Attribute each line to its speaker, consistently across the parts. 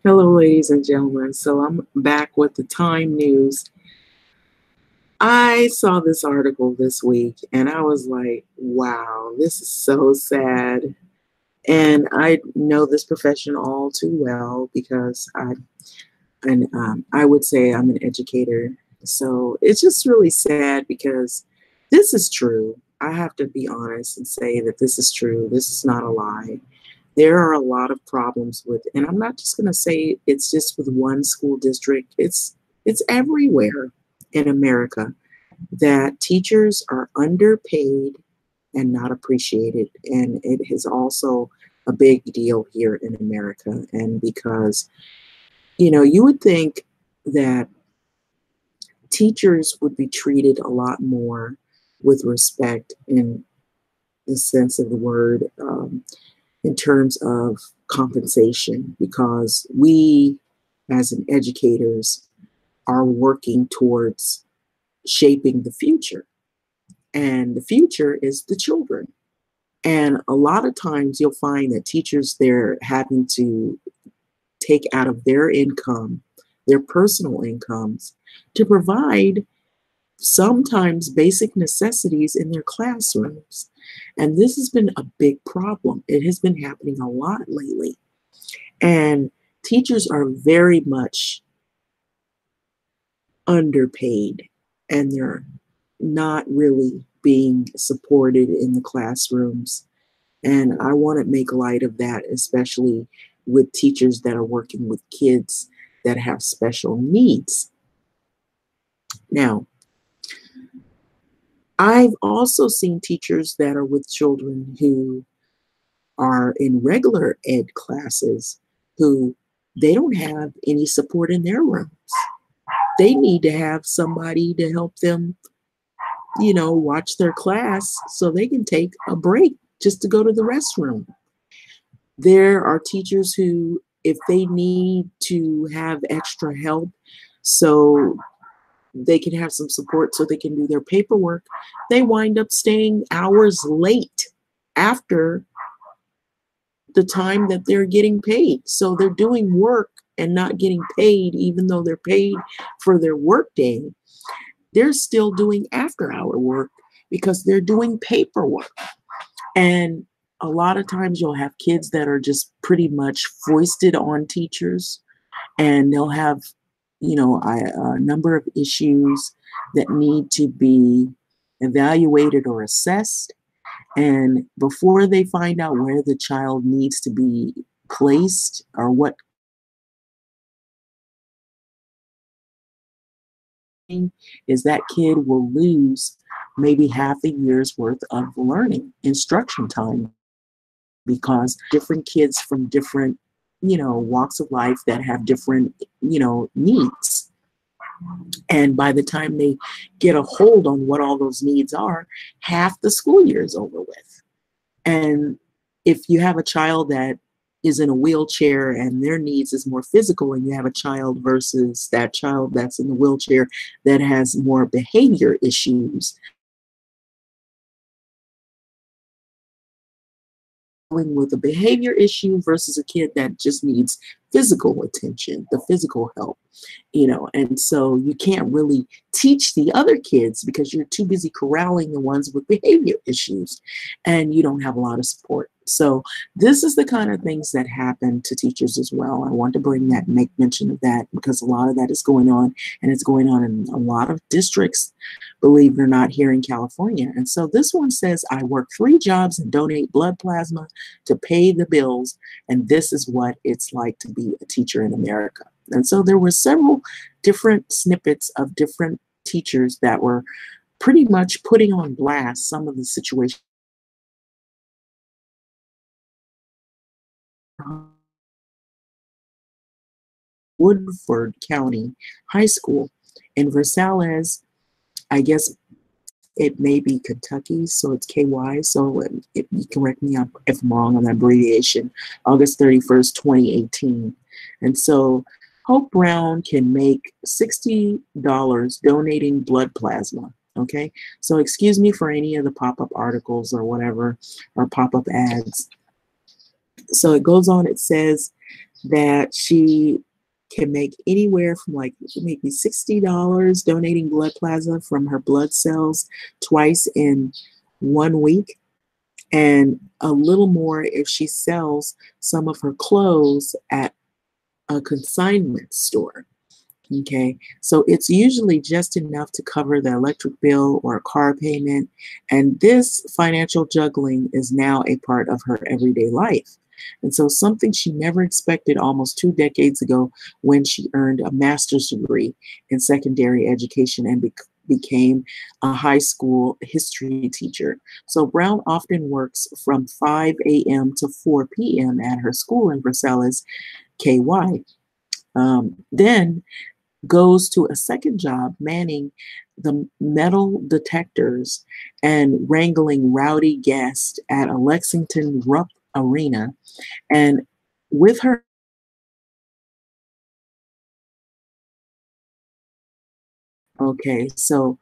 Speaker 1: Hello, ladies and gentlemen. So I'm back with the Time News. I saw this article this week and I was like, wow, this is so sad. And I know this profession all too well because I would say I'm an educator. So it's just really sad because this is true. I have to be honest and say that this is true. This is not a lie. There are a lot of problems with, and I'm not just going to say it's just with one school district. It's everywhere in America that teachers are underpaid and not appreciated, and it is also a big deal here in America. And because you would think that teachers would be treated a lot more with respect in the sense of the word. In terms of compensation, because we as an educators are working towards shaping the future, and the future is the children. And a lot of times you'll find that teachers, they're having to take out of their income, their personal incomes, to provide sometimes basic necessities in their classrooms. And this has been a big problem. It has been happening a lot lately. And teachers are very much underpaid, and they're not really being supported in the classrooms. And I want to make light of that, especially with teachers that are working with kids that have special needs. Now, I've also seen teachers that are with children who are in regular ed classes who they don't have any support in their rooms. They need to have somebody to help them, watch their class so they can take a break just to go to the restroom. There are teachers who, if they need to have extra help so they can have some support so they can do their paperwork, they wind up staying hours late after the time that they're getting paid. So they're doing work and not getting paid, even though they're paid for their work day. They're still doing after hour work because they're doing paperwork. And a lot of times you'll have kids that are just pretty much foisted on teachers, and they'll have, a number of issues that need to be evaluated or assessed. And before they find out where the child needs to be placed or what is, that kid will lose maybe half a year's worth of learning instruction time, because different kids from different, walks of life that have different, needs. And by the time they get a hold on what all those needs are, half the school year is over with. And if you have a child that is in a wheelchair and their needs is more physical, and you have a child versus that child that's in the wheelchair that has more behavior issues, with a behavior issue versus a kid that just needs physical attention, the physical help, and so you can't really teach the other kids because you're too busy corralling the ones with behavior issues, and you don't have a lot of support. So this is the kind of things that happen to teachers as well. I want to bring that, make mention of that, because a lot of that is going on, and it's going on in a lot of districts, believe it or not, here in California. And so this one says, I work 3 jobs and donate blood plasma to pay the bills, and this is what it's like to be a teacher in America. And so there were several different snippets of different teachers that were pretty much putting on blast some of the situations. Woodford County High School in Versailles, I guess it may be Kentucky, so it's KY. So if you correct me if I'm wrong on that abbreviation, August 31st, 2018. And so Hope Brown can make $60 donating blood plasma. Okay, so excuse me for any of the pop-up articles or whatever, or pop-up ads. So it goes on, it says, that she can make anywhere from like maybe $60 donating blood plasma from her blood cells twice in 1 week, and a little more if she sells some of her clothes at a consignment store. Okay, so it's usually just enough to cover the electric bill or a car payment. And this financial juggling is now a part of her everyday life. And so, something she never expected almost 2 decades ago when she earned a master's degree in secondary education and became a high school history teacher. So, Brown often works from 5 a.m. to 4 p.m. at her school in Versailles, KY. Then goes to a second job manning the metal detectors and wrangling rowdy guests at a Lexington Rupp Arena. And with her, okay, so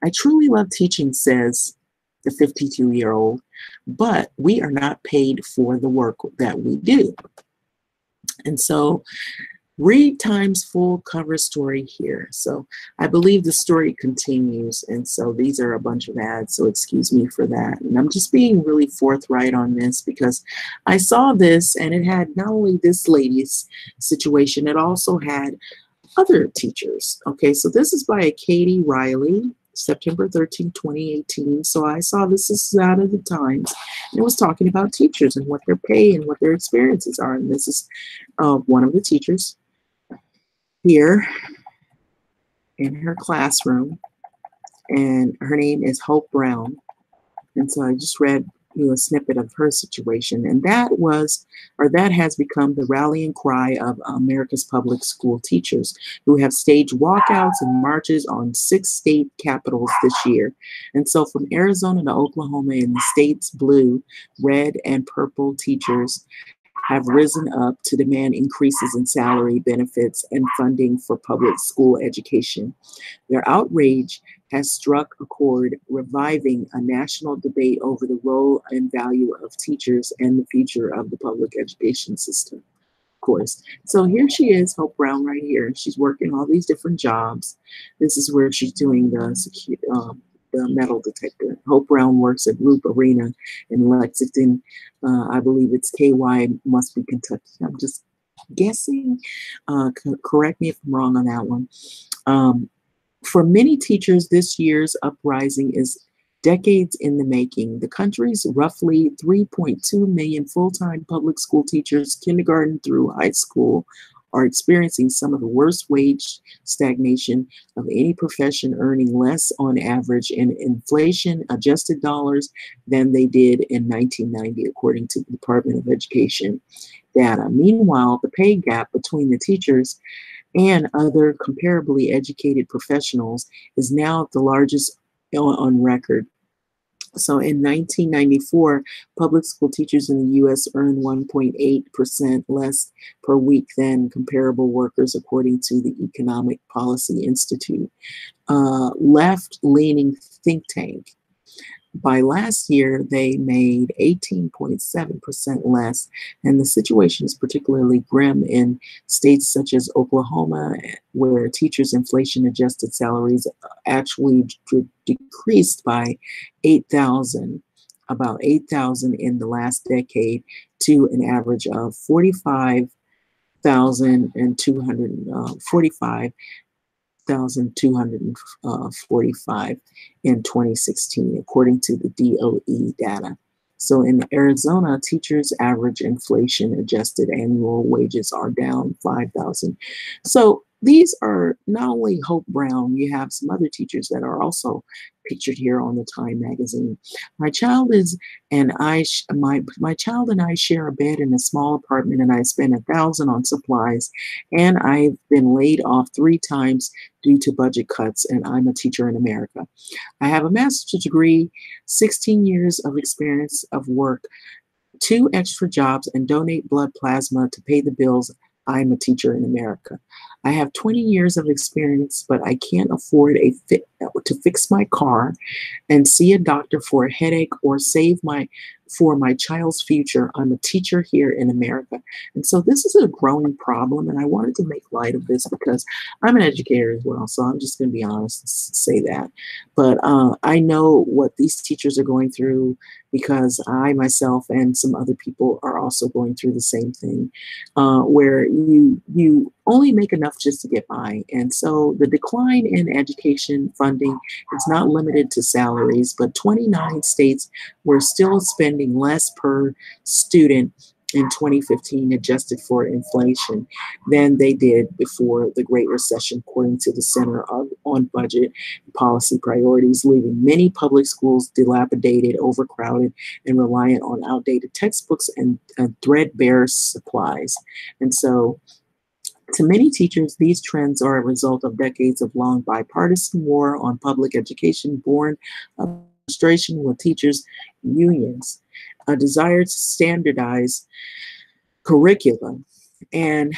Speaker 1: I truly love teaching, says the 52-year-old, but we are not paid for the work that we do. And so read Time's full cover story here. So I believe the story continues. And so these are a bunch of ads. So excuse me for that. And I'm just being really forthright on this because I saw this and it had not only this lady's situation, it also had other teachers. Okay, so this is by Katie Riley, September 13, 2018. So I saw this is out of the Times, and it was talking about teachers and what their pay and what their experiences are. And this is one of the teachers here in her classroom, and her name is Hope Brown. And so I just read a snippet of her situation, and that has become the rallying cry of America's public school teachers who have staged walkouts and marches on 6 state capitals this year. And so from Arizona to Oklahoma, in the state's blue, red, and purple teachers have risen up to demand increases in salary, benefits, and funding for public school education. Their outrage has struck a chord, reviving a national debate over the role and value of teachers and the future of the public education system, of course. So here she is, Hope Brown, right here. She's working all these different jobs. This is where she's doing the metal detector. Hope Brown works at Loop Arena in Lexington. I believe it's KY, must be Kentucky. I'm just guessing. Correct me if I'm wrong on that one. For many teachers, this year's uprising is decades in the making. The country's roughly 3.2 million full-time public school teachers, kindergarten through high school, are experiencing some of the worst wage stagnation of any profession, earning less on average in inflation-adjusted dollars than they did in 1990, according to the Department of Education data. Meanwhile, the pay gap between the teachers and other comparably educated professionals is now the largest on record. So in 1994, public school teachers in the US earned 1.8% less per week than comparable workers, according to the Economic Policy Institute, left-leaning think tank. By last year, they made 18.7% less, and the situation is particularly grim in states such as Oklahoma, where teachers' inflation-adjusted salaries actually decreased by 8,000, about 8,000 in the last decade, to an average of 45,245 in 2016, according to the DOE data. So in Arizona, teachers' average inflation adjusted annual wages are down 5,000. So these are not only Hope Brown, you have some other teachers that are also pictured here on the Time magazine. My child is and I my child and I share a bed in a small apartment, and I spend 1,000 on supplies, and I've been laid off 3 times due to budget cuts, and I'm a teacher in America. I have a master's degree, 16 years of experience of work, 2 extra jobs, and donate blood plasma to pay the bills. I'm a teacher in America. I have 20 years of experience, but I can't afford to fix my car and see a doctor for a headache or save my child's future. I'm a teacher here in America. And so this is a growing problem, and I wanted to make light of this because I'm an educator as well. So I'm just going to be honest and say that. But I know what these teachers are going through because I myself and some other people are also going through the same thing, where you only make enough just to get by. And so the decline in education funding is not limited to salaries, but 29 states were still spending less per student in 2015, adjusted for inflation, than they did before the Great Recession, according to the on Budget and Policy Priorities, leaving many public schools dilapidated, overcrowded, and reliant on outdated textbooks and threadbare supplies. And so, to many teachers, these trends are a result of decades of long bipartisan war on public education, born of frustration with teachers' unions, a desire to standardize curriculum, and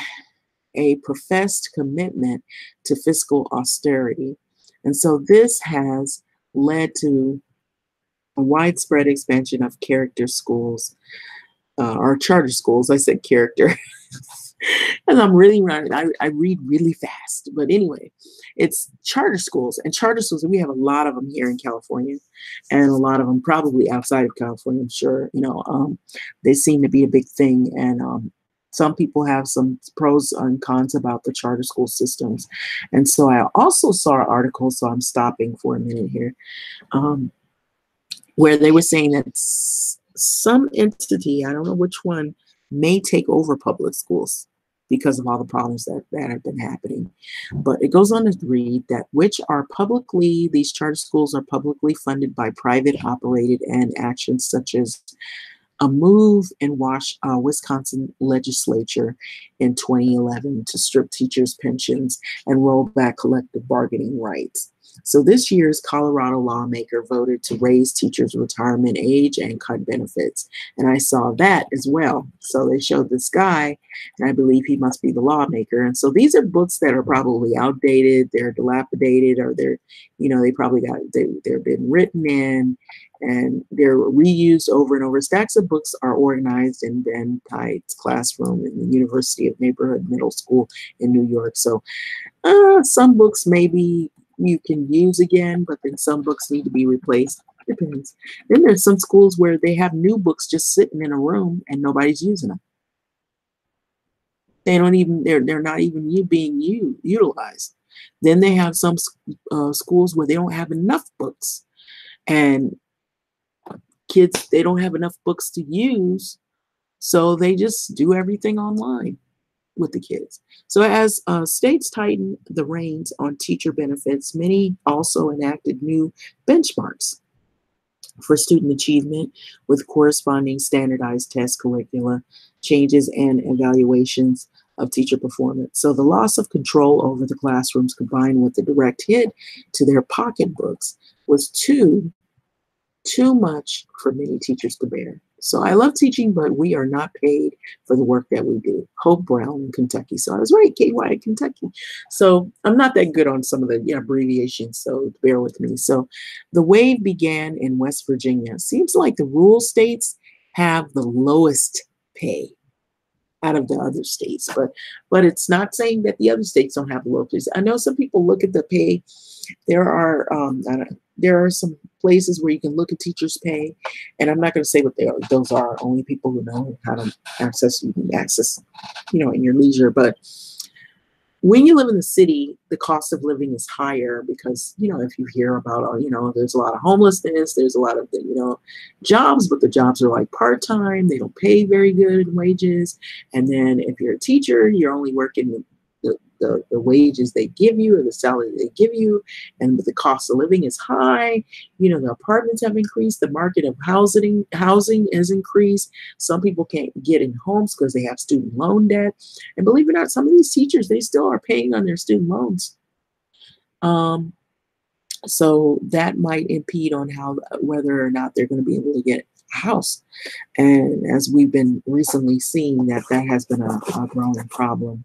Speaker 1: a professed commitment to fiscal austerity. And so this has led to a widespread expansion of character schools, or charter schools. I said character. And I'm really running. I read really fast. But anyway, it's charter schools. And charter schools, we have a lot of them here in California, and a lot of them probably outside of California, I'm sure. They seem to be a big thing. And some people have some pros and cons about the charter school systems. And so I also saw an article, so I'm stopping for a minute here, where they were saying that some entity, I don't know which one, may take over public schools because of all the problems that have been happening. But it goes on to read that these charter schools are publicly funded by private operated and actions such as a move in Wisconsin legislature in 2011 to strip teachers' pensions and roll back collective bargaining rights. So this year's Colorado lawmaker voted to raise teachers' retirement age and cut benefits. And I saw that as well. So they showed this guy, and I believe he must be the lawmaker. And so these are books that are probably outdated, they're dilapidated, or they've been written in, and they're reused over and over. Stacks of books are organized in Ben Tide's classroom in the University of Neighborhood Middle School in New York. So some books maybe you can use again, but then some books need to be replaced. Depends. Then there's some schools where they have new books just sitting in a room and nobody's using them. They're not even being utilized. Then they have some schools where they don't have enough books, and kids, they don't have enough books to use, so they just do everything online with the kids. So as states tighten the reins on teacher benefits, many also enacted new benchmarks for student achievement with corresponding standardized test curricula, changes and evaluations of teacher performance. So the loss of control over the classrooms combined with the direct hit to their pocketbooks was too much for many teachers to bear. So I love teaching, but we are not paid for the work that we do. Hope Brown in Kentucky. So I was right, KY, Kentucky. So I'm not that good on some of the abbreviations, so bear with me. So the wave began in West Virginia. Seems like the rural states have the lowest pay out of the other states, but it's not saying that the other states don't have low pays. I know some people look at the pay. There are some places where you can look at teachers' pay, and I'm not going to say what those are. Only people who know how to access, you can access, in your leisure. But when you live in the city, the cost of living is higher because, if you hear about, there's a lot of homelessness, there's a lot of, jobs, but the jobs are like part-time. They don't pay very good wages. And then if you're a teacher, you're only working the wages they give you or the salary they give you, and the cost of living is high. The apartments have increased, the market of housing has increased. Some people can't get in homes because they have student loan debt, and believe it or not, some of these teachers, they still are paying on their student loans. So that might impede on whether or not they're going to be able to get house. And as we've been recently seeing, that has been a growing problem.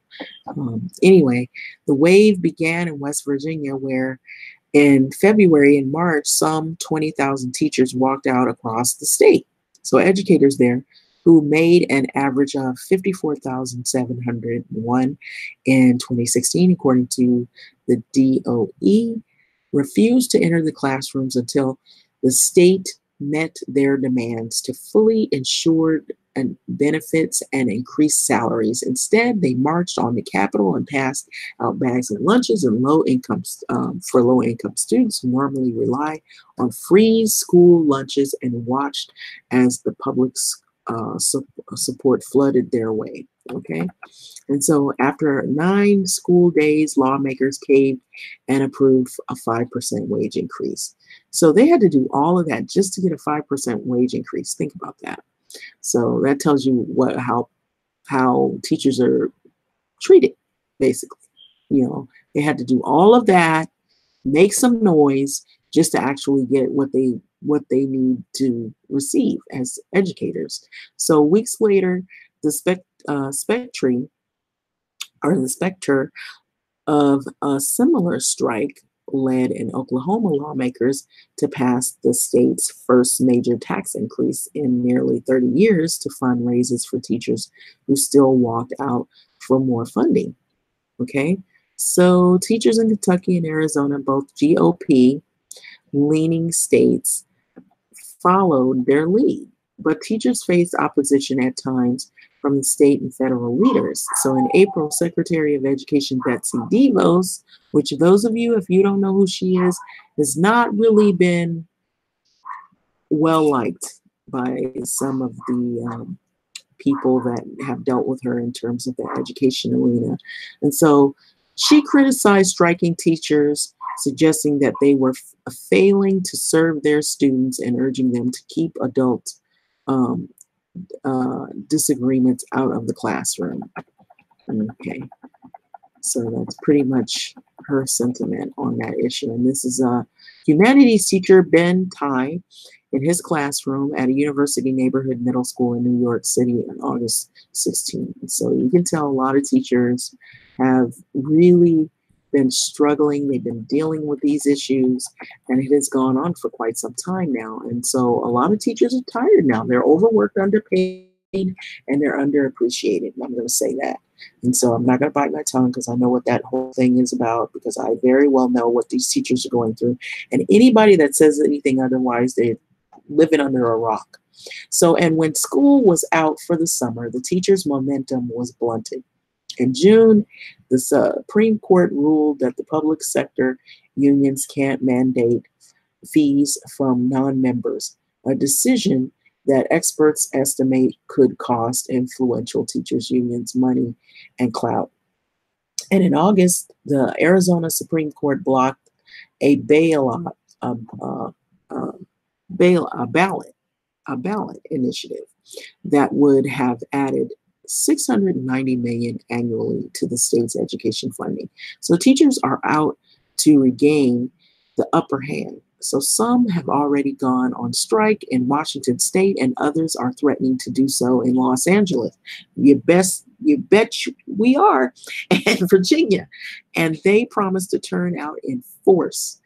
Speaker 1: Anyway, the wave began in West Virginia, where in February and March, some 20,000 teachers walked out across the state. So educators there who made an average of 54,701 in 2016, according to the DOE, refused to enter the classrooms until the state met their demands to fully ensure and benefits and increased salaries. Instead, they marched on the Capitol and passed out bags of lunches and for low-income students who normally rely on free school lunches, and watched as the public's support flooded their way. Okay. And so after 9 school days, lawmakers caved and approved a 5% wage increase. So they had to do all of that just to get a 5% wage increase. Think about that. So that tells you how teachers are treated, basically. They had to do all of that, make some noise just to actually get what they need to receive as educators. So weeks later, the specter of a similar strike led in Oklahoma lawmakers to pass the state's first major tax increase in nearly 30 years to fund raises for teachers who still walked out for more funding. Okay, so teachers in Kentucky and Arizona, both GOP leaning states, followed their lead, but teachers faced opposition at times from the state and federal leaders. So in April, Secretary of Education Betsy DeVos, which those of you, if you don't know who she is, has not really been well liked by some of the people that have dealt with her in terms of the education arena. And so she criticized striking teachers, suggesting that they were failing to serve their students and urging them to keep adult disagreements out of the classroom. Okay, so that's pretty much her sentiment on that issue. And this is a humanities teacher, Ben Tai, in his classroom at a university neighborhood middle school in New York City on August 16th. So you can tell a lot of teachers have really been struggling. They've been dealing with these issues, and it has gone on for quite some time now. And so a lot of teachers are tired now. They're overworked, underpaid, and they're underappreciated. I'm going to say that. And so I'm not going to bite my tongue because I know what that whole thing is about, because I very well know what these teachers are going through. And anybody that says anything otherwise, they're living under a rock. So, and when school was out for the summer, the teachers' momentum was blunted. In June, the Supreme Court ruled that the public sector unions can't mandate fees from non-members, a decision that experts estimate could cost influential teachers' unions money and clout. And in August, the Arizona Supreme Court blocked a ballot initiative that would have added $690 million annually to the state's education funding. So teachers are out to regain the upper hand. So some have already gone on strike in Washington State, and others are threatening to do so in Los Angeles. You bet we are, and Virginia. And they promise to turn out in force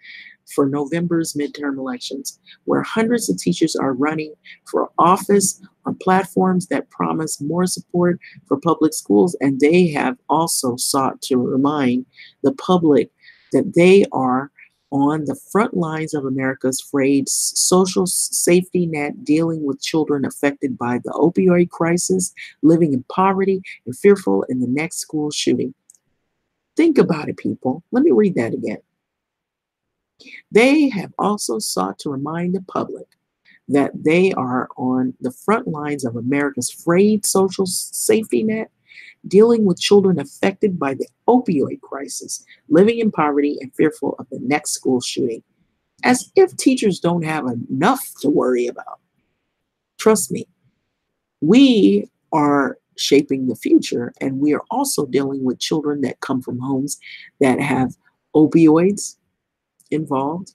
Speaker 1: for November's midterm elections, where hundreds of teachers are running for office on platforms that promise more support for public schools. And they have also sought to remind the public that they are on the front lines of America's frayed social safety net, dealing with children affected by the opioid crisis, living in poverty, and fearful in the next school shooting. Think about it, people. Let me read that again. They have also sought to remind the public that they are on the front lines of America's frayed social safety net, dealing with children affected by the opioid crisis, living in poverty, and fearful of the next school shooting. As if teachers don't have enough to worry about. Trust me, we are shaping the future, and we are also dealing with children that come from homes that have opioids involved.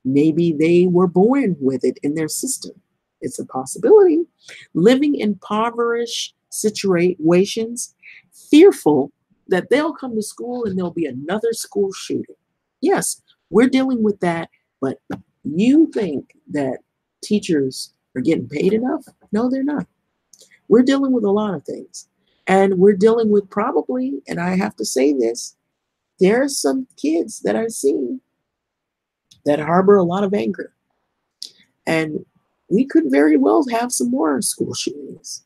Speaker 1: Maybe they were born with it in their system. It's a possibility. Living in impoverished situations, fearful that they'll come to school and there'll be another school shooting. Yes, we're dealing with that, but you think that teachers are getting paid enough? No, they're not. We're dealing with a lot of things. And we're dealing with probably, and I have to say this, there are some kids that I've seen that harbor a lot of anger. And we could very well have some more school shootings.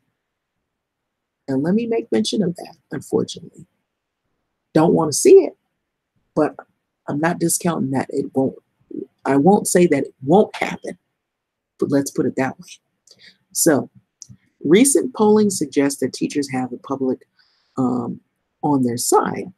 Speaker 1: And let me make mention of that, unfortunately. Don't want to see it, but I'm not discounting that it won't. I won't say that it won't happen, but let's put it that way. So, recent polling suggests that teachers have the public on their side.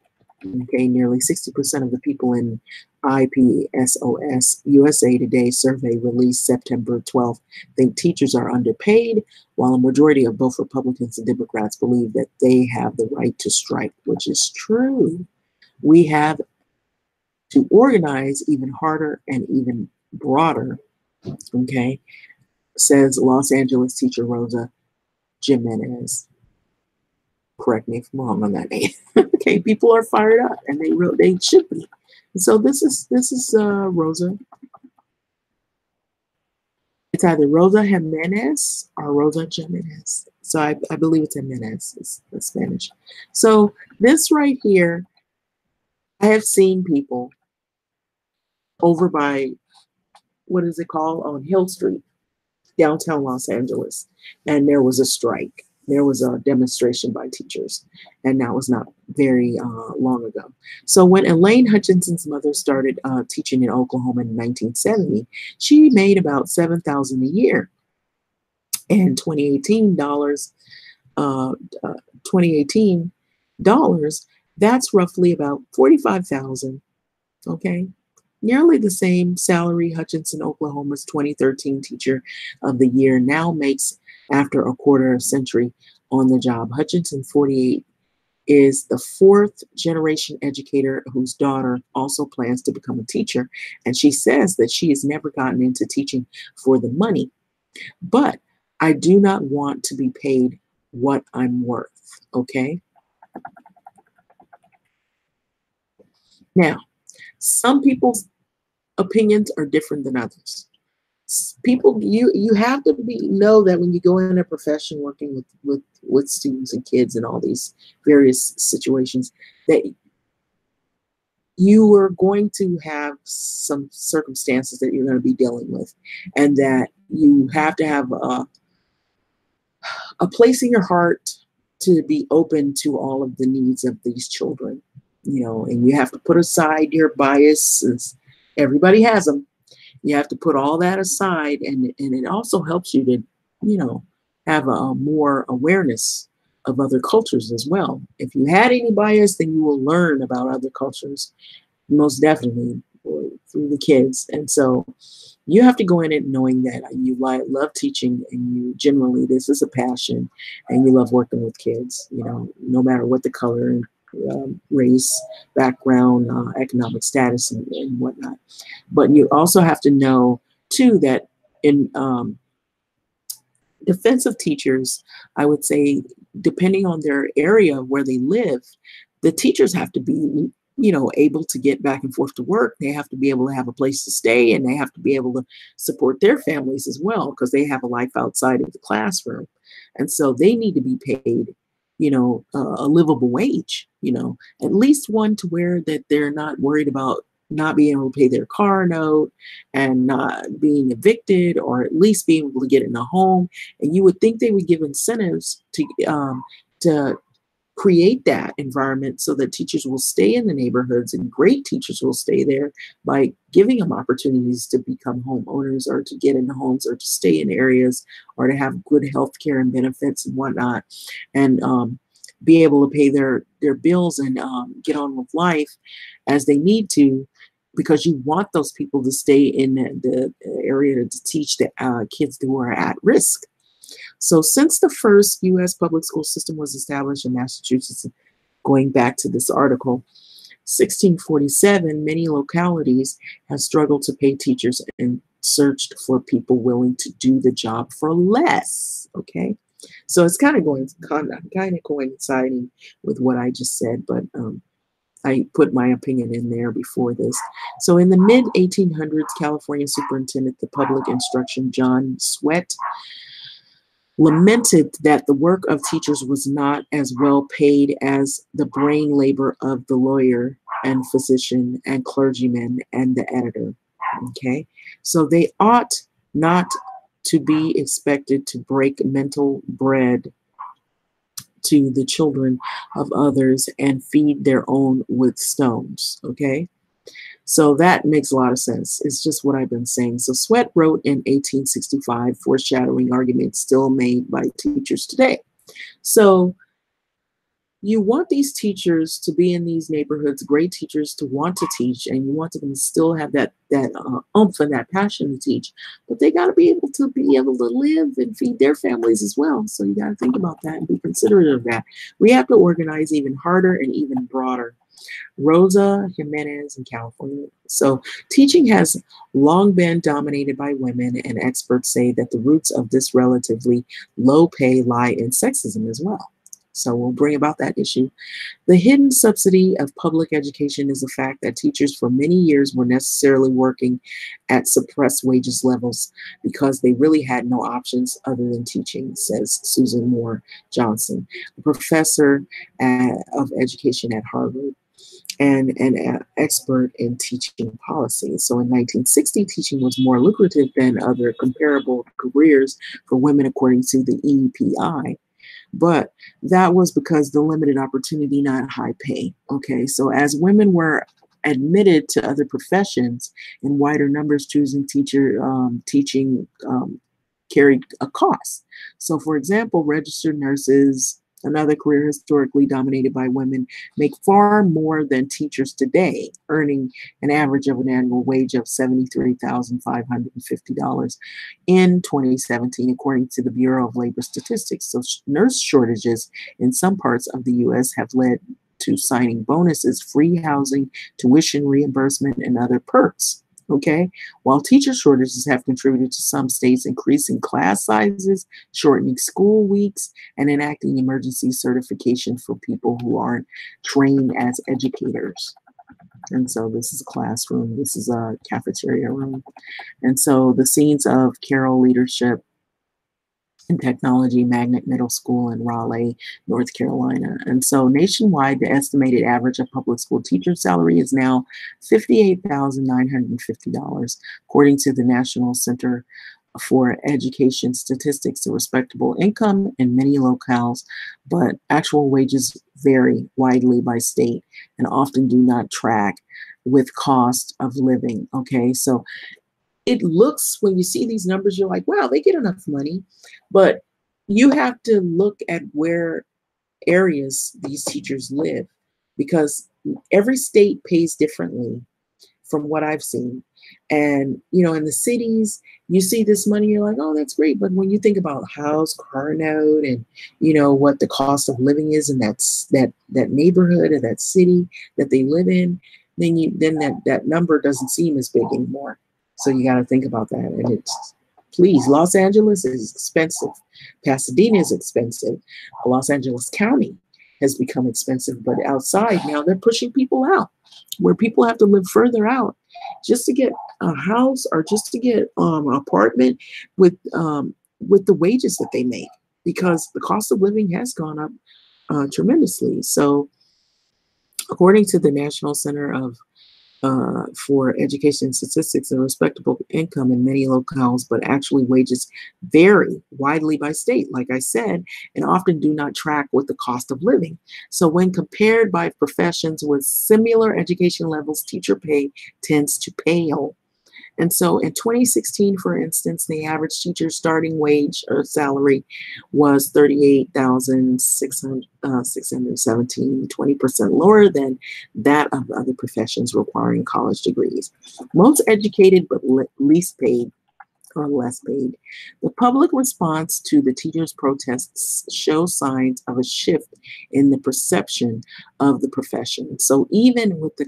Speaker 1: Okay, nearly 60% of the people in IPSOS USA Today survey released September 12th think teachers are underpaid, while a majority of both Republicans and Democrats believe that they have the right to strike, which is true. We have to organize even harder and even broader, okay, says Los Angeles teacher Rosa Jimenez. Correct me if I'm wrong on that name. Okay, people are fired up, and they should be. And so this is Rosa. It's either Rosa Jimenez or Rosa Jimenez. So I believe it's Jimenez. It's Spanish. So this right here, I have seen people over by, what is it called, on Hill Street, downtown Los Angeles, and there was a strike. There was a demonstration by teachers, and that was not very long ago. So when Elaine Hutchinson's mother started teaching in Oklahoma in 1970, she made about $7,000 a year. And 2018 dollars, 2018 dollars, that's roughly about 45,000. Okay, nearly the same salary Hutchinson, Oklahoma's 2013 Teacher of the Year now makes after a quarter century on the job. Hutchinson, 48, is the fourth generation educator whose daughter also plans to become a teacher. And she says that she has never gotten into teaching for the money. But I do not want to be paid what I'm worth. Okay. Now, some people's opinions are different than others. People, you have to know that when you go in a profession working with students and kids and all these various situations, that you are going to have some circumstances that you're going to be dealing with, and that you have to have a place in your heart to be open to all of the needs of these children, and you have to put aside your biases. Everybody has them. You have to put all that aside, and it also helps you to, have a more awareness of other cultures as well. If you had any bias, then you will learn about other cultures, most definitely, through the kids. And so you have to go in it knowing that you love teaching, and you generally, this is a passion, and you love working with kids, no matter what the color and race, background, economic status, and whatnot. But you also have to know, too, that in defensive teachers, I would say, depending on their area where they live, the teachers have to be, able to get back and forth to work. They have to be able to have a place to stay, and they have to be able to support their families as well, because they have a life outside of the classroom. And so they need to be paid, a livable wage, at least one to where that they're not worried about not being able to pay their car note and not being evicted, or at least being able to get in a home. And you would think they would give incentives to create that environment so that teachers will stay in the neighborhoods, and great teachers will stay there by giving them opportunities to become homeowners, or to get into homes, or to stay in areas, or to have good health care and benefits and whatnot, and be able to pay their bills and get on with life as they need to, because you want those people to stay in the area to teach the kids who are at risk. So since the first U.S. public school system was established in Massachusetts, going back to this article, 1647, many localities have struggled to pay teachers, and searched for people willing to do the job for less. Okay. So it's kind of coinciding with what I just said, but I put my opinion in there before this. So in the mid 1800s, California Superintendent of Public Instruction John Swett lamented that the work of teachers was not as well paid as the brain labor of the lawyer and physician and clergyman and the editor. Okay, so they ought not to be expected to break mental bread to the children of others and feed their own with stones. Okay, so that makes a lot of sense. It's just what I've been saying. So Sweat wrote in 1865, foreshadowing arguments still made by teachers today. So you want these teachers to be in these neighborhoods, great teachers to want to teach, and you want them to still have that oomph and that passion to teach. But they got to be able to live and feed their families as well. So you got to think about that and be considerate of that. We have to organize even harder and even broader. Rosa Jimenez in California. So teaching has long been dominated by women, and experts say that the roots of this relatively low pay lie in sexism as well. So we'll bring about that issue. The hidden subsidy of public education is the fact that teachers for many years were necessarily working at suppressed wages levels because they really had no options other than teaching, says Susan Moore Johnson, a professor of education at Harvard and an expert in teaching policy. So in 1960, teaching was more lucrative than other comparable careers for women, according to the EPI. But that was because the limited opportunity, not high pay. Okay, so as women were admitted to other professions in wider numbers, choosing teaching carried a cost. So, for example, registered nurses, another career historically dominated by women, make far more than teachers today, earning an average of an annual wage of $73,550 in 2017, according to the Bureau of Labor Statistics. So nurse shortages in some parts of the U.S. have led to signing bonuses, free housing, tuition reimbursement, and other perks. Okay, while teacher shortages have contributed to some states increasing class sizes, shortening school weeks, and enacting emergency certification for people who aren't trained as educators. And so this is a classroom, this is a cafeteria room. And so the scenes of Carroll leadership and technology magnet middle school in Raleigh, North Carolina. And so nationwide, the estimated average of public school teacher salary is now $58,950, according to the National Center for Education Statistics, a respectable income in many locales, but actual wages vary widely by state and often do not track with cost of living. Okay, so it looks, when you see these numbers, you're like, wow, they get enough money. But you have to look at where areas these teachers live, because every state pays differently from what I've seen. And, you know, in the cities, you see this money, you're like, oh, that's great. But when you think about house, car note, and, you know, what the cost of living is in that neighborhood or that city that they live in, then that number doesn't seem as big anymore. So you got to think about that. And it's, please, Los Angeles is expensive. Pasadena is expensive. Los Angeles County has become expensive, but outside now they're pushing people out, where people have to live further out just to get a house or just to get an apartment with the wages that they make, because the cost of living has gone up tremendously. So according to the National Center for Education Statistics, a respectable income in many locales, but actually wages vary widely by state, like I said, and often do not track with the cost of living. So when compared by professions with similar education levels, teacher pay tends to pale. And so in 2016, for instance, the average teacher starting wage or salary was $38,617, 20% lower than that of other professions requiring college degrees. Most educated but least paid or less paid. The public response to the teachers' protests shows signs of a shift in the perception of the profession. So even with the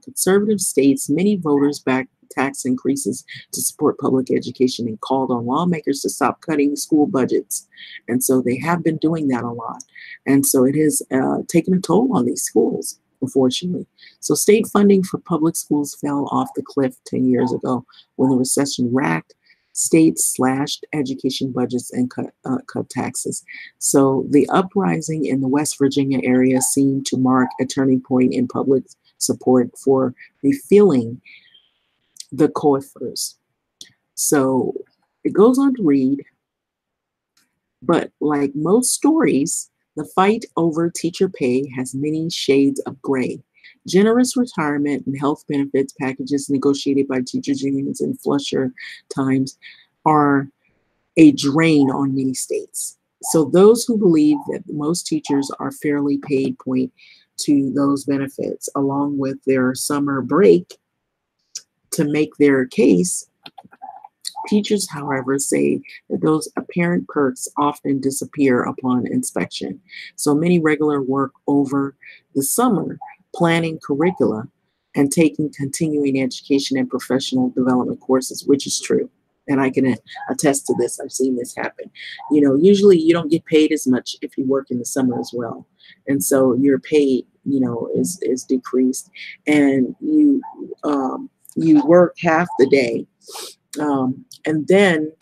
Speaker 1: conservative states, many voters back tax increases to support public education and called on lawmakers to stop cutting school budgets. And so they have been doing that a lot. And so it has taken a toll on these schools, unfortunately. So state funding for public schools fell off the cliff 10 years ago when the recession racked. States slashed education budgets and cut taxes. So the uprising in the West Virginia area seemed to mark a turning point in public support for repealing the coifers. So it goes on to read, but like most stories, the fight over teacher pay has many shades of gray. Generous retirement and health benefits packages negotiated by teachers unions in flusher times are a drain on many states. So those who believe that most teachers are fairly paid point to those benefits, along with their summer break, to make their case. Teachers, however, say that those apparent perks often disappear upon inspection. So many regular work over the summer planning curricula and taking continuing education and professional development courses, which is true. And I can attest to this. I've seen this happen. You know, usually you don't get paid as much if you work in the summer as well. And so your pay, you know, is decreased, and you work half the day. And then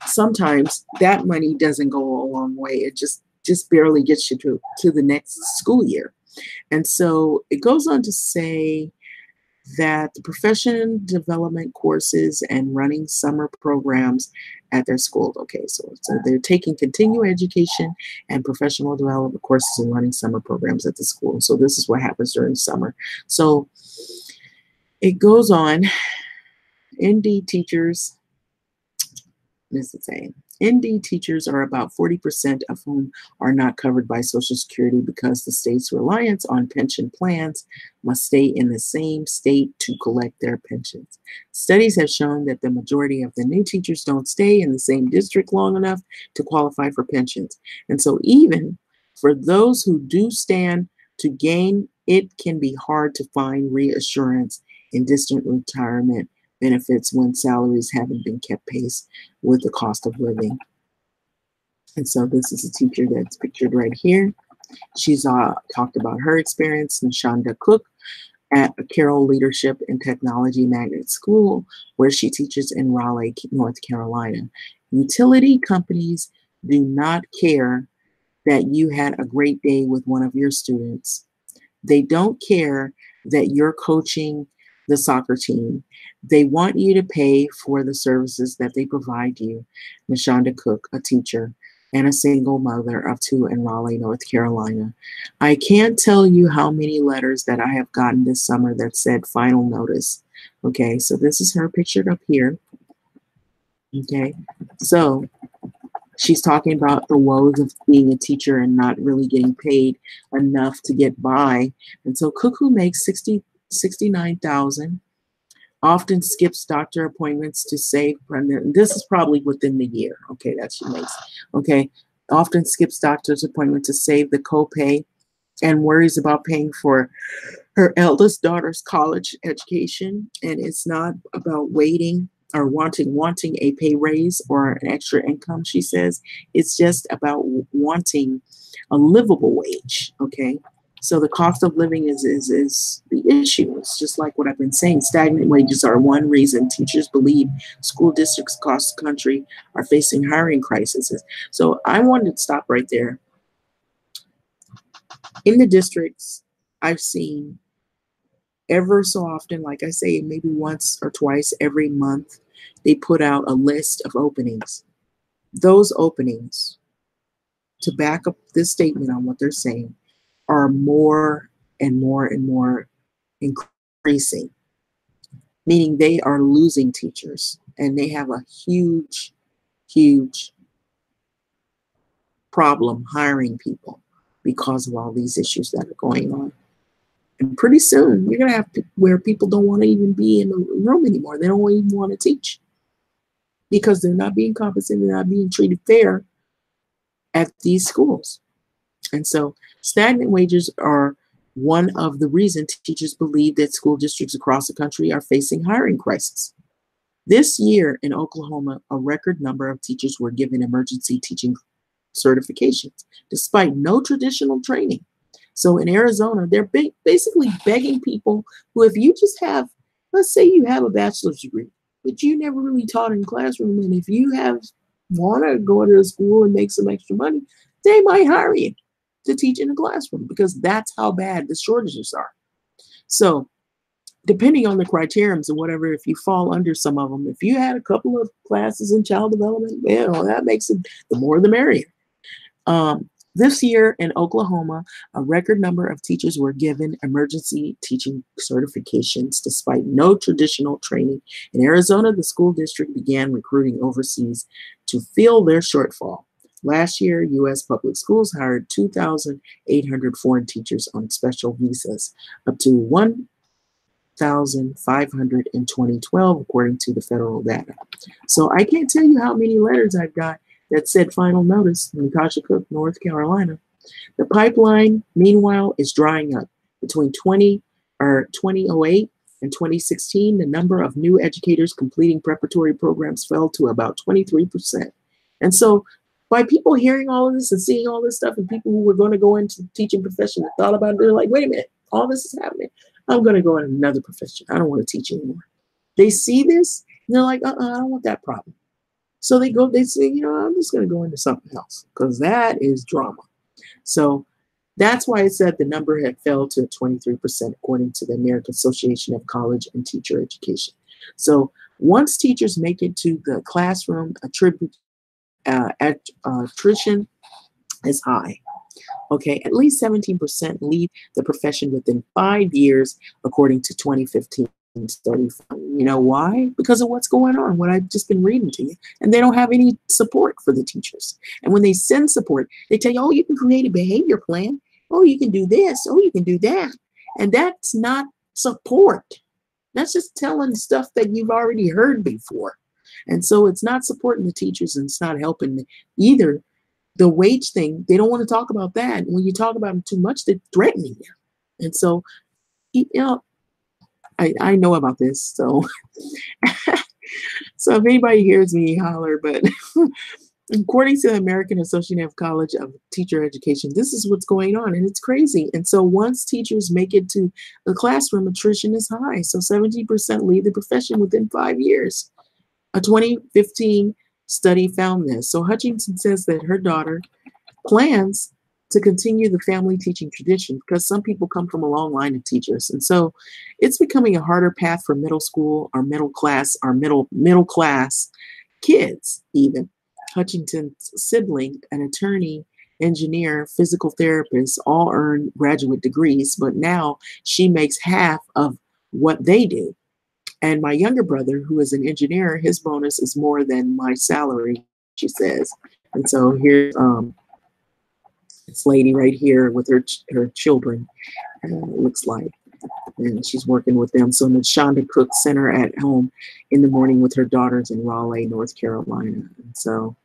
Speaker 1: sometimes that money doesn't go a long way. It just barely gets you to the next school year. And so it goes on to say that the profession development courses and running summer programs at their school. Okay, so they're taking continuing education and professional development courses and running summer programs at the school. So this is what happens during summer. So it goes on. ND teachers, this is saying, ND teachers are about 40% of whom are not covered by Social Security because the state's reliance on pension plans must stay in the same state to collect their pensions. Studies have shown that the majority of the new teachers don't stay in the same district long enough to qualify for pensions. And so even for those who do stand to gain, it can be hard to find reassurance in distant retirement benefits when salaries haven't been kept pace with the cost of living. And so this is a teacher that's pictured right here. She's talked about her experience, Nashonda Cook, at a Carroll Leadership and Technology Magnet School, where she teaches in Raleigh, North Carolina. Utility companies do not care that you had a great day with one of your students. They don't care that you're coaching the soccer team. They want you to pay for the services that they provide you. Nashonda Cook, a teacher and a single mother of two in Raleigh, North Carolina. I can't tell you how many letters that I have gotten this summer that said final notice. Okay, so this is her pictured up here. Okay, so she's talking about the woes of being a teacher and not really getting paid enough to get by. And so Cook, who makes $69,000, often skips doctor appointments to save. This is probably within the year. Okay, that she makes. Okay, often skips doctor's appointment to save the copay and worries about paying for her eldest daughter's college education. And it's not about waiting or wanting a pay raise or an extra income, she says. It's just about wanting a livable wage. Okay. So the cost of living is the issue. It's just like what I've been saying. Stagnant wages are one reason teachers believe school districts across the country are facing hiring crises. So I wanted to stop right there. In the districts, I've seen ever so often, like I say, maybe once or twice every month, they put out a list of openings. Those openings, to back up this statement on what they're saying, are more and more and more increasing, meaning they are losing teachers, and they have a huge, huge problem hiring people because of all these issues that are going on. And pretty soon, you're going to have to where people don't want to even be in the room anymore. They don't even want to teach because they're not being compensated, they're not being treated fair at these schools. And so stagnant wages are one of the reasons teachers believe that school districts across the country are facing hiring crisis. This year in Oklahoma, a record number of teachers were given emergency teaching certifications despite no traditional training. So in Arizona, they're basically begging people who, if you just have, let's say you have a bachelor's degree, but you never really taught in classroom, and if you have want to go to school and make some extra money, they might hire you to teach in a classroom because that's how bad the shortages are. So depending on the criteriums or whatever, if you fall under some of them, if you had a couple of classes in child development, that makes it the more the merrier. This year in Oklahoma, a record number of teachers were given emergency teaching certifications despite no traditional training. In Arizona, the school district began recruiting overseas to fill their shortfall. Last year, U.S. public schools hired 2,800 foreign teachers on special visas, up to 1,500 in 2012, according to the federal data. So I can't tell you how many letters I've got that said final notice in Cook, North Carolina. The pipeline, meanwhile, is drying up. Between 2008 and 2016, the number of new educators completing preparatory programs fell to about 23%. And so by people hearing all of this and seeing all this stuff, and people who were going to go into the teaching profession and thought about it, they're like, wait a minute, all this is happening. I'm going to go in another profession. I don't want to teach anymore. They see this, and they're like, I don't want that problem. So they say, I'm just going to go into something else because that is drama. So that's why it said the number had fell to 23%, according to the American Association of College and Teacher Education. So once teachers make it to the classroom, attrition is high. Okay, at least 17% leave the profession within 5 years, according to 2015 study. You know why? Because of what's going on, what I've just been reading to you. And they don't have any support for the teachers. And when they send support, they tell you, oh, you can create a behavior plan. Oh, you can do this. Oh, you can do that. And that's not support. That's just telling stuff that you've already heard before. And so it's not supporting the teachers, and it's not helping either. The wage thing, they don't want to talk about that. When you talk about them too much, they're threatening you. And so, I know about this. So, so if anybody hears me, holler. But according to the American Association of College of Teacher Education, this is what's going on, and it's crazy. And so once teachers make it to the classroom, attrition is high. So 70% leave the profession within 5 years. A 2015 study found this. So Hutchinson says that her daughter plans to continue the family teaching tradition because some people come from a long line of teachers. And so it's becoming a harder path for middle school or middle class kids even. Hutchinson's sibling, an attorney, engineer, physical therapist, all earn graduate degrees, but now she makes half of what they do. And my younger brother, who is an engineer, his bonus is more than my salary, she says. And so here's this lady right here with her children, it looks like, and she's working with them. So the Shonda Cook Center at home in the morning with her daughters in Raleigh, North Carolina. And so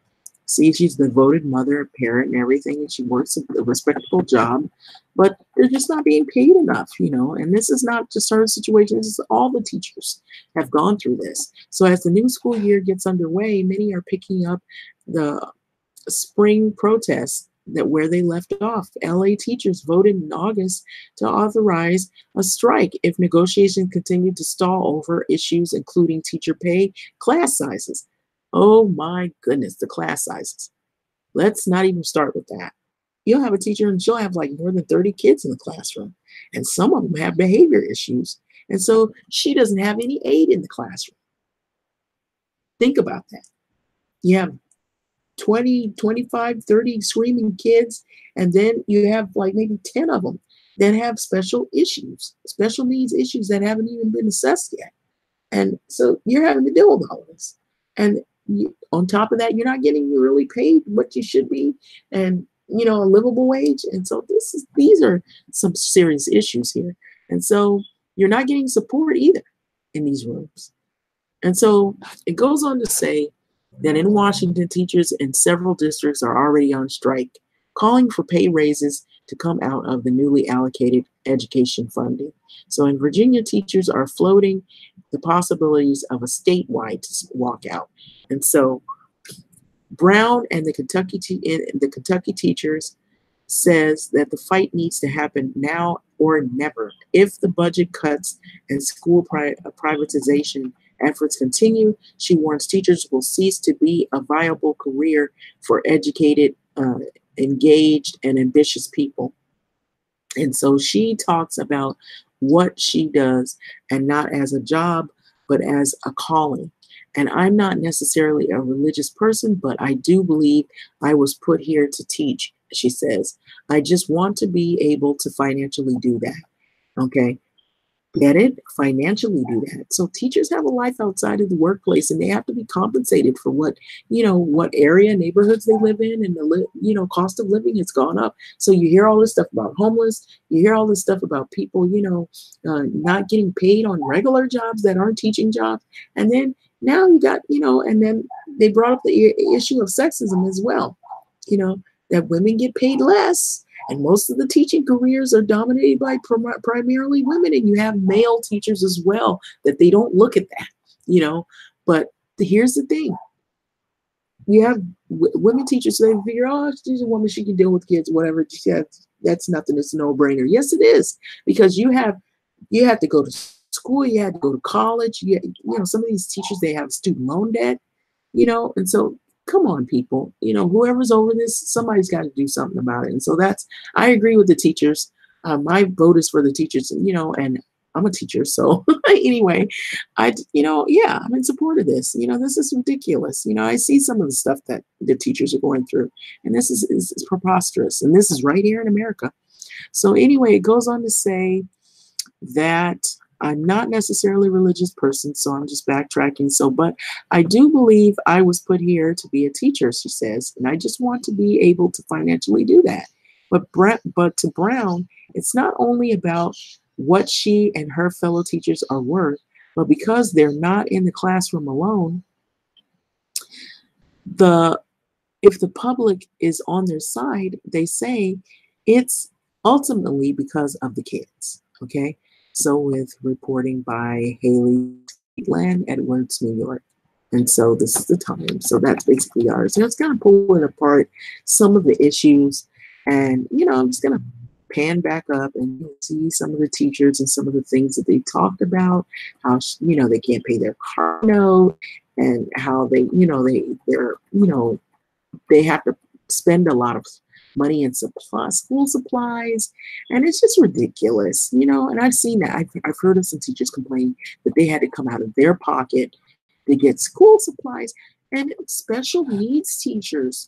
Speaker 1: see, she's the devoted mother, parent, and everything, and she works a respectable job, but they're just not being paid enough, and this is not just her situation, this is all the teachers have gone through this. So as the new school year gets underway, many are picking up the spring protests that where they left off. LA teachers voted in August to authorize a strike if negotiations continue to stall over issues including teacher pay, class sizes. Oh my goodness, the class sizes. Let's not even start with that. You'll have a teacher and she'll have like more than 30 kids in the classroom. And some of them have behavior issues. And so she doesn't have any aid in the classroom. Think about that. You have 20, 25, 30 screaming kids, and then you have like maybe 10 of them that have special issues, special needs issues that haven't even been assessed yet. And so you're having to deal with all of this. And on top of that, you're not getting really paid what you should be, and a livable wage. And so these are some serious issues here. And so you're not getting support either in these rooms. And so it goes on to say that in Washington, teachers in several districts are already on strike, calling for pay raises to come out of the newly allocated education funding. So in Virginia, teachers are floating the possibilities of a statewide walkout. And so Brown and the Kentucky teachers says that the fight needs to happen now or never. If the budget cuts and school privatization efforts continue, she warns teachers will cease to be a viable career for educated, engaged, and ambitious people. And so she talks about what she does, and not as a job, but as a calling. And I'm not necessarily a religious person, but I do believe I was put here to teach, she says. I just want to be able to financially do that. Okay. Get it? Financially do that. So teachers have a life outside of the workplace, and they have to be compensated for what, what area, neighborhoods they live in, and the cost of living has gone up. So you hear all this stuff about homeless. You hear all this stuff about people, not getting paid on regular jobs that aren't teaching jobs. And then now you got, and then they brought up the issue of sexism as well, that women get paid less. And most of the teaching careers are dominated by primarily women. And you have male teachers as well, that they don't look at that, But here's the thing. You have women teachers, so they figure, oh, she's a woman, she can deal with kids, whatever. That's nothing. It's a no-brainer. Yes, it is. Because you have to go to school. You have to go to college. Some of these teachers, they have student loan debt, and so come on, people, whoever's over this, somebody's got to do something about it. And so I agree with the teachers. My vote is for the teachers, and I'm a teacher. So anyway, I'm in support of this. This is ridiculous. I see some of the stuff that the teachers are going through, and this is preposterous. And this is right here in America. So anyway, it goes on to say that I'm not necessarily a religious person, so I'm just backtracking. But I do believe I was put here to be a teacher, she says, and I just want to be able to financially do that. But to Brown, it's not only about what she and her fellow teachers are worth, but because they're not in the classroom alone, if the public is on their side, they say it's ultimately because of the kids, okay? So with reporting by Haley Land, Edwards, New York. And so this is the time. So that's basically ours. So it's kind of pulling apart some of the issues. And, I'm just going to pan back up and see some of the teachers and some of the things that they talked about, how, they can't pay their car note, and how they have to spend a lot of money in school supplies, and it's just ridiculous, and I've seen that. I've heard of some teachers complain that they had to come out of their pocket to get school supplies, and special needs teachers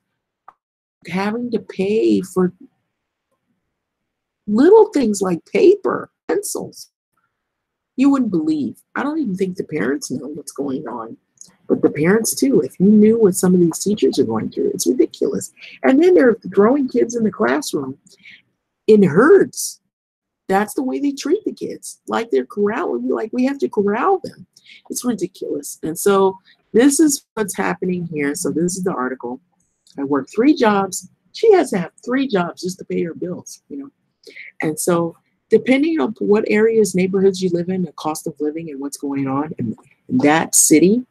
Speaker 1: having to pay for little things like paper, pencils. You wouldn't believe. I don't even think the parents know what's going on. But the parents too, if you knew what some of these teachers are going through, it's ridiculous. And then they're throwing kids in the classroom in herds. That's the way they treat the kids. Like they're corralling, like we have to corral them. It's ridiculous. And so this is what's happening here. So this is the article. I work 3 jobs. She has to have 3 jobs just to pay her bills, And so depending on what areas, neighborhoods you live in, the cost of living and what's going on in that city,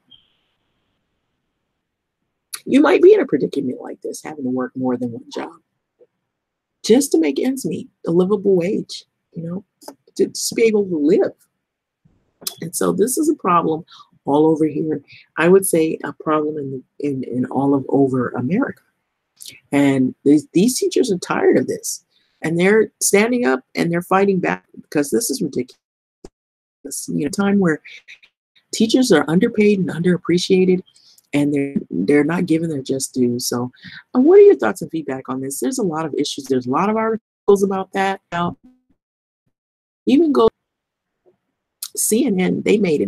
Speaker 1: you might be in a predicament like this, having to work more than 1 job just to make ends meet, a livable wage, to just be able to live. And so this is a problem all over here. I would say a problem in all of over America. And these teachers are tired of this, and they're standing up and they're fighting back because this is ridiculous. Time where teachers are underpaid and underappreciated, and they're not given their just due. So what are your thoughts and feedback on this? There's a lot of issues. There's a lot of articles about that. Now, even go CNN, they made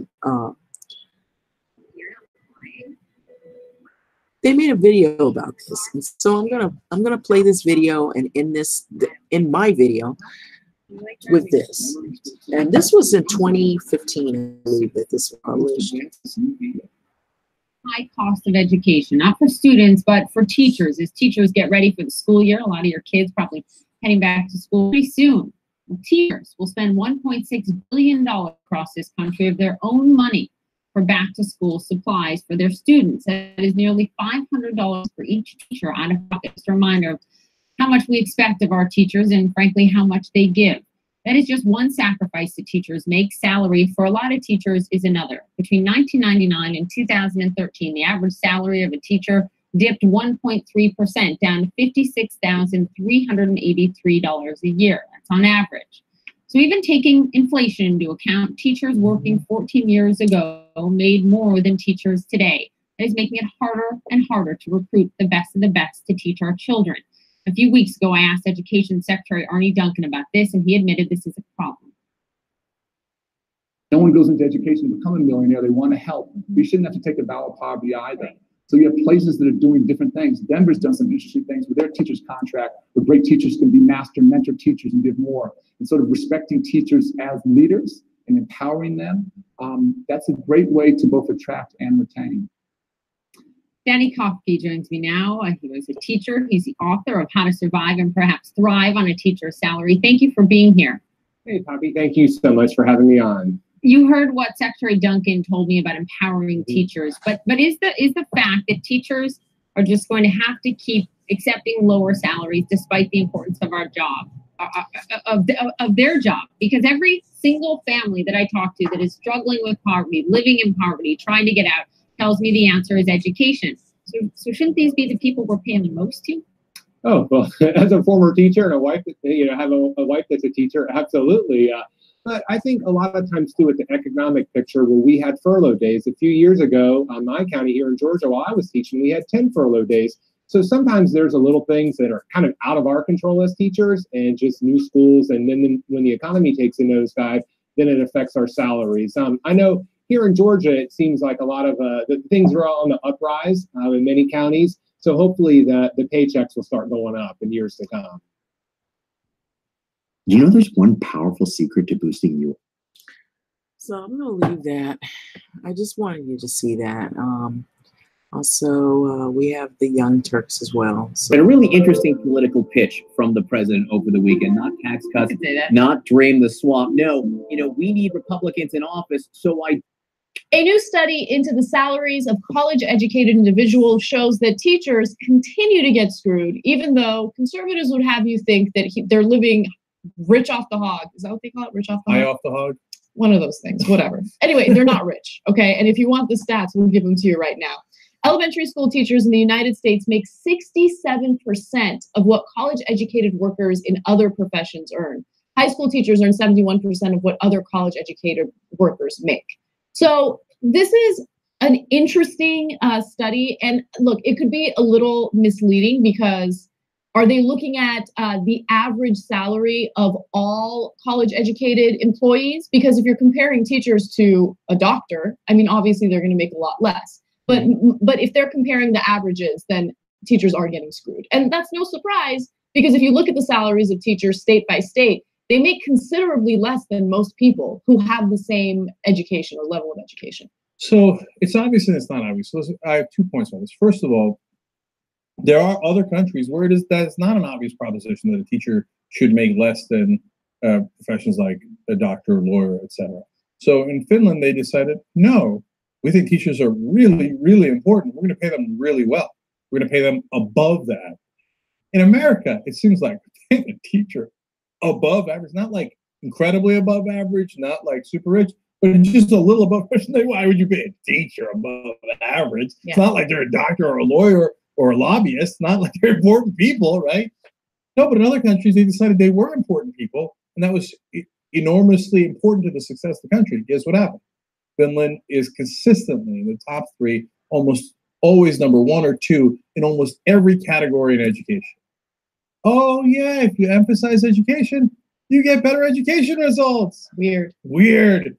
Speaker 1: a video about this. And so I'm gonna play this video and in my video with this. And this was in 2015, I believe, that this was published.
Speaker 2: High cost of education, not for students, but for teachers. As teachers get ready for the school year, a lot of your kids probably heading back to school pretty soon. Teachers will spend $1.6 billion across this country of their own money for back-to-school supplies for their students. That is nearly $500 for each teacher out of pocket. Just a reminder of how much we expect of our teachers and, frankly, how much they give. That is just one sacrifice that teachers make. Salary for a lot of teachers is another. Between 1999 and 2013, the average salary of a teacher dipped 1.3%, down to $56,383 a year. That's on average. So even taking inflation into account, teachers working 14 years ago made more than teachers today. That is making it harder and harder to recruit the best of the best to teach our children. A few weeks ago, I asked Education Secretary Arne Duncan about this, and he admitted this is a problem.
Speaker 3: No one goes into education to become a millionaire. They want to help. We shouldn't have to take the vow of poverty either. So you have places that are doing different things. Denver's done some interesting things with their teachers contract, where great teachers can be master and mentor teachers and give more. And sort of respecting teachers as leaders and empowering them. That's a great way to both attract and retain.
Speaker 2: Danny Kofke joins me now. He was a teacher. He's the author of How to Survive and Perhaps Thrive on a Teacher's Salary. Thank you for being here.
Speaker 4: Hey, Poppy, thank you so much for having me on.
Speaker 2: You heard what Secretary Duncan told me about empowering teachers, but is the fact that teachers are just going to have to keep accepting lower salaries despite the importance of our job, of their job, because every single family that I talk to that is struggling with poverty, living in poverty, trying to get out, tells me the answer is education. So shouldn't these be the people we're paying the most to?
Speaker 4: Oh, well, as a former teacher and a wife, have a wife that's a teacher, absolutely. But I think a lot of times too, with the economic picture, where we had furlough days a few years ago on my county here in Georgia, while I was teaching, we had 10 furlough days. So sometimes there's a little things that are kind of out of our control as teachers and just new schools. And then when the economy takes a nosedive, then it affects our salaries. I know here in Georgia, it seems like a lot of the things are all on the uprise in many counties. So hopefully the paychecks will start going up in years to come.
Speaker 5: You know, there's one powerful secret to boosting you.
Speaker 1: So I'm going to leave that. I just wanted you to see that. Also, we have the Young Turks as well.
Speaker 6: So. And a really interesting political pitch from the president over the weekend. Not tax cuts, not drain the swamp. No, we need Republicans in office.
Speaker 7: A new study into the salaries of college-educated individuals shows that teachers continue to get screwed, even though conservatives would have you think that they're living rich off the hog. Is that what they call it? Rich off the hog?
Speaker 4: High off the hog?
Speaker 7: One of those things, whatever. Anyway, they're not rich, okay? And if you want the stats, we'll give them to you right now. Elementary school teachers in the United States make 67% of what college-educated workers in other professions earn. High school teachers earn 71% of what other college-educated workers make. So this is an interesting study. And look, it could be a little misleading because are they looking at the average salary of all college-educated employees? Because if you're comparing teachers to a doctor, I mean, obviously they're going to make a lot less. But if they're comparing the averages, then teachers are getting screwed. And that's no surprise, because if you look at the salaries of teachers state by state, they make considerably less than most people who have the same education or level of education.
Speaker 8: So it's obvious and it's not obvious. So I have 2 points on this. First of all, there are other countries where that's not an obvious proposition that a teacher should make less than professions like a doctor, lawyer, etc. So in Finland, they decided, no, we think teachers are really, really important. We're going to pay them really well. We're going to pay them above that. In America, it seems like paying a teacher above average, not like incredibly above average, not like super rich, but just a little above average. Why would you pay a teacher above average? Yeah. It's not like they're a doctor or a lawyer or a lobbyist, not like they're important people, right? No, but in other countries, they decided they were important people, and that was enormously important to the success of the country. Guess what happened? Finland is consistently in the top 3, almost always number 1 or 2 in almost every category in education. Oh yeah, if you emphasize education, you get better education results.
Speaker 7: Weird.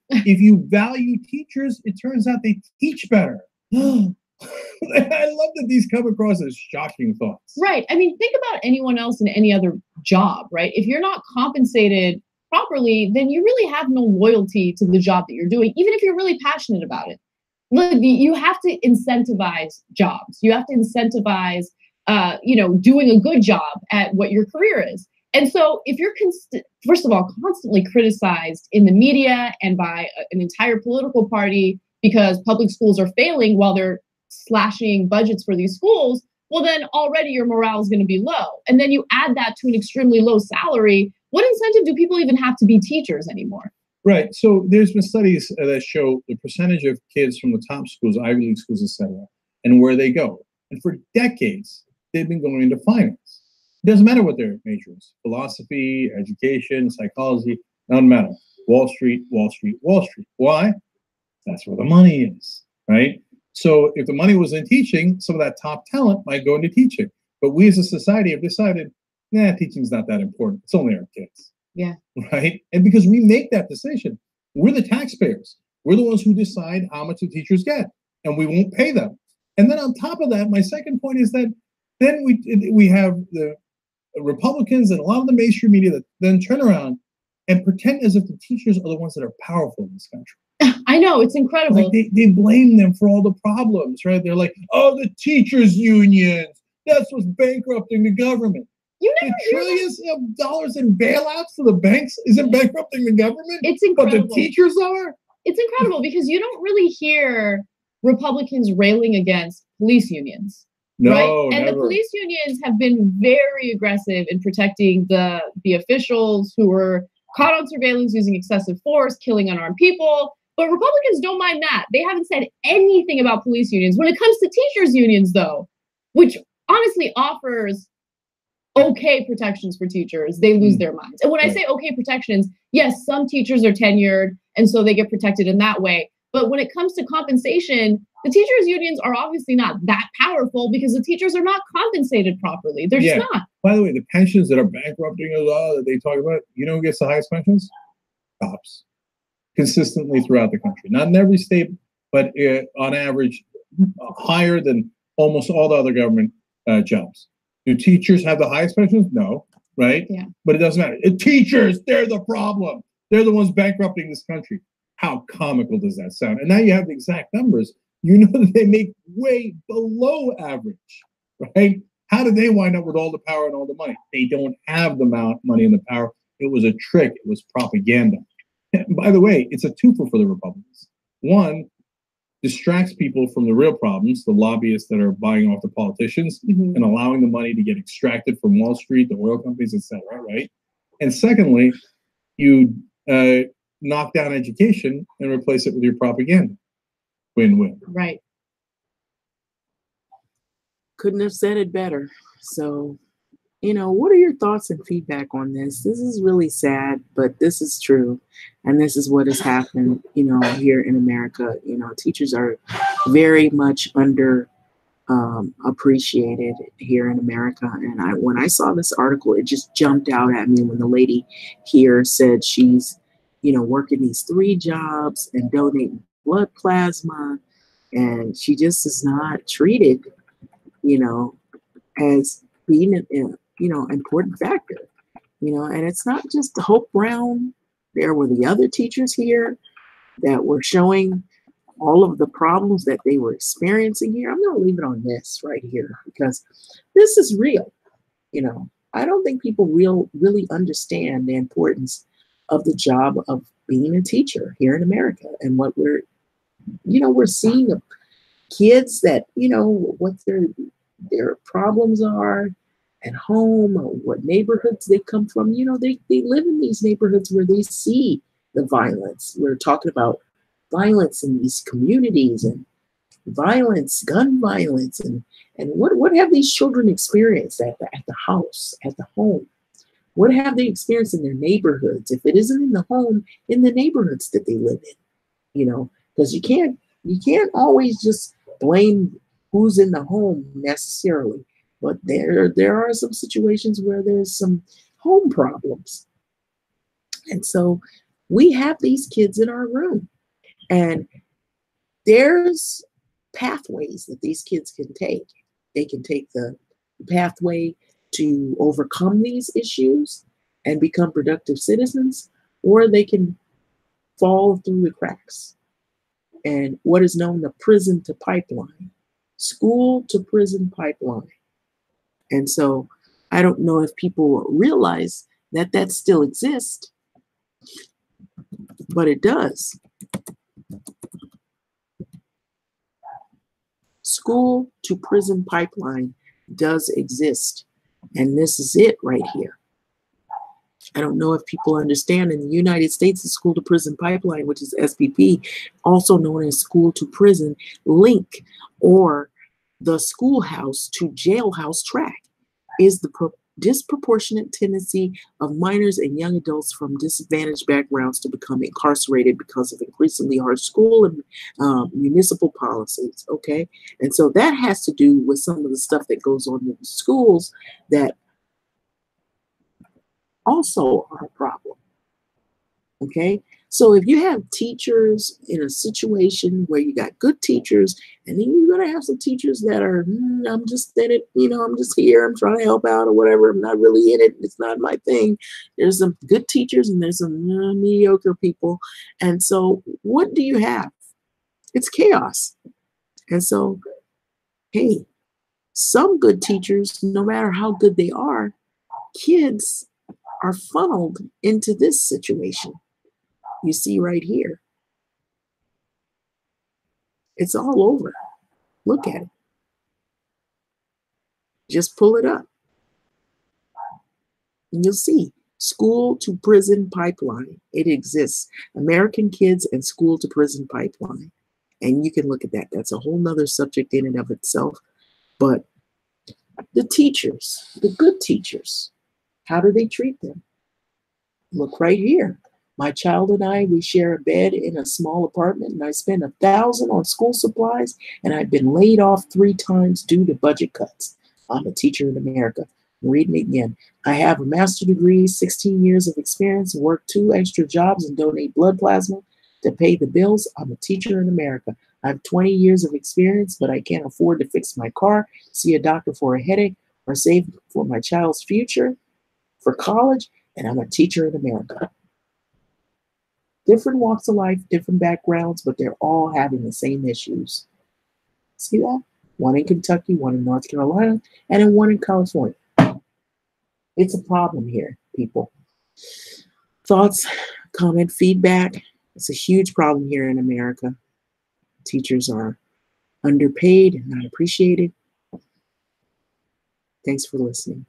Speaker 8: If you value teachers, it turns out they teach better. I love that these come across as shocking thoughts.
Speaker 7: Right. I mean, think about anyone else in any other job, right? If you're not compensated properly, then you really have no loyalty to the job that you're doing, even if you're really passionate about it. Look, you have to incentivize jobs. You have to incentivize, doing a good job at what your career is. And so if you're, first of all, constantly criticized in the media and by an entire political party because public schools are failing while they're slashing budgets for these schools, well, then already your morale is going to be low. And then you add that to an extremely low salary. What incentive do people even have to be teachers anymore?
Speaker 8: Right. So there's been studies that show the percentage of kids from the top schools, Ivy League schools, et cetera, and where they go. And for decades, they've been going into finance. It doesn't matter what their major is. Philosophy, education, psychology, doesn't matter. Wall Street, Wall Street, Wall Street. Why? That's where the money is, right? So if the money was in teaching, some of that top talent might go into teaching. But we as a society have decided, nah, teaching's not that important. It's only our kids.
Speaker 7: Yeah.
Speaker 8: Right? And because we make that decision, we're the taxpayers. We're the ones who decide how much the teachers get, and we won't pay them. And then on top of that, my second point is that then we have the Republicans and a lot of the mainstream media that then turn around and pretend as if the teachers are the ones that are powerful in this country.
Speaker 7: I know, it's incredible.
Speaker 8: Like they blame them for all the problems, right? They're like, oh, the teachers' unions, that's what's bankrupting the government.
Speaker 7: You never
Speaker 8: the trillions of dollars in bailouts to the banks isn't bankrupting the government.
Speaker 7: It's incredible.
Speaker 8: But the teachers are?
Speaker 7: It's incredible because you don't really hear Republicans railing against police unions.
Speaker 8: No,
Speaker 7: right? And
Speaker 8: never.
Speaker 7: the police unions have been very aggressive in protecting the officials who were caught on surveillance using excessive force, killing unarmed people. But Republicans don't mind that. They haven't said anything about police unions. When it comes to teachers' unions, though, which honestly offers okay protections for teachers, they lose their minds. And when I say okay protections, yes, some teachers are tenured, and so they get protected in that way. But when it comes to compensation, the teachers' unions are obviously not that powerful because the teachers are not compensated properly. They're just not.
Speaker 8: By the way, the pensions that are bankrupting us all that they talk about, you know who gets the highest pensions? Cops. Consistently throughout the country. Not in every state, but on average, higher than almost all the other government jobs. Do teachers have the highest pensions? No, right?
Speaker 7: Yeah.
Speaker 8: But it doesn't matter. Teachers, they're the problem. They're the ones bankrupting this country. How comical does that sound? And now you have the exact numbers. You know that they make way below average, right? How did they wind up with all the power and all the money? They don't have the money and the power. It was a trick. It was propaganda. And by the way, it's a twofer for the Republicans. One, distracts people from the real problems, the lobbyists that are buying off the politicians and allowing the money to get extracted from Wall Street, the oil companies, et cetera, right? And secondly, you knock down education and replace it with your propaganda. Win-win.
Speaker 7: Right.
Speaker 1: Couldn't have said it better. So, what are your thoughts and feedback on this? This is really sad, but this is true. And this is what has happened, here in America. Teachers are very much under appreciated here in America. And when I saw this article, it just jumped out at me when the lady here said she's, working these 3 jobs and donating blood plasma. And she just is not treated, as being an important factor, and it's not just Hope Brown. There were the other teachers here that were showing all of the problems that they were experiencing here. I'm going to leave it on this right here because this is real. I don't think people really understand the importance of the job of being a teacher here in America and what we're seeing of kids that, what their problems are at home, or what neighborhoods they come from. They live in these neighborhoods where they see the violence. We're talking about violence in these communities and violence, gun violence, and what have these children experienced at the house, at the home? What have they experienced in their neighborhoods? If it isn't in the home, in the neighborhoods that they live in, because you can't always just blame who's in the home necessarily, but there are some situations where there's some home problems. And so we have these kids in our room, and there's pathways that these kids can take. They can take the pathway to overcome these issues and become productive citizens, or they can fall through the cracks. And what is known the prison to pipeline, school to prison pipeline. And so I don't know if people realize that that still exists, but it does. School to prison pipeline does exist. And this is it right here. I don't know if people understand, in the United States, the school to prison pipeline, which is SPP, also known as school to prison link, or the schoolhouse to jailhouse track, is the disproportionate tendency of minors and young adults from disadvantaged backgrounds to become incarcerated because of increasingly harsh school and municipal policies. Okay, and so that has to do with some of the stuff that goes on in the schools that also are a problem. Okay, so if you have teachers in a situation where you got good teachers, and then you're going to have some teachers that are, I'm just in it, I'm just here, I'm trying to help out or whatever, I'm not really in it, it's not my thing. There's some good teachers and there's some mediocre people. And so what do you have? It's chaos. And so, hey, some good teachers, no matter how good they are, kids are funneled into this situation. You see right here. It's all over. Look at it. Just pull it up. And you'll see. School to prison pipeline. It exists. American kids and school to prison pipeline. And you can look at that. That's a whole nother subject in and of itself. But the teachers, the good teachers, how do they treat them? Look right here. My child and I, we share a bed in a small apartment, and I spend $1,000 on school supplies, and I've been laid off 3 times due to budget cuts. I'm a teacher in America. I'm reading it again. I have a master's degree, 16 years of experience, work 2 extra jobs, and donate blood plasma to pay the bills. I'm a teacher in America. I have 20 years of experience, but I can't afford to fix my car, see a doctor for a headache, or save for my child's future for college, and I'm a teacher in America. Different walks of life, different backgrounds, but they're all having the same issues. See that? One in Kentucky, one in North Carolina, and then one in California. It's a problem here, people. Thoughts, comment, feedback. It's a huge problem here in America. Teachers are underpaid and not appreciated. Thanks for listening.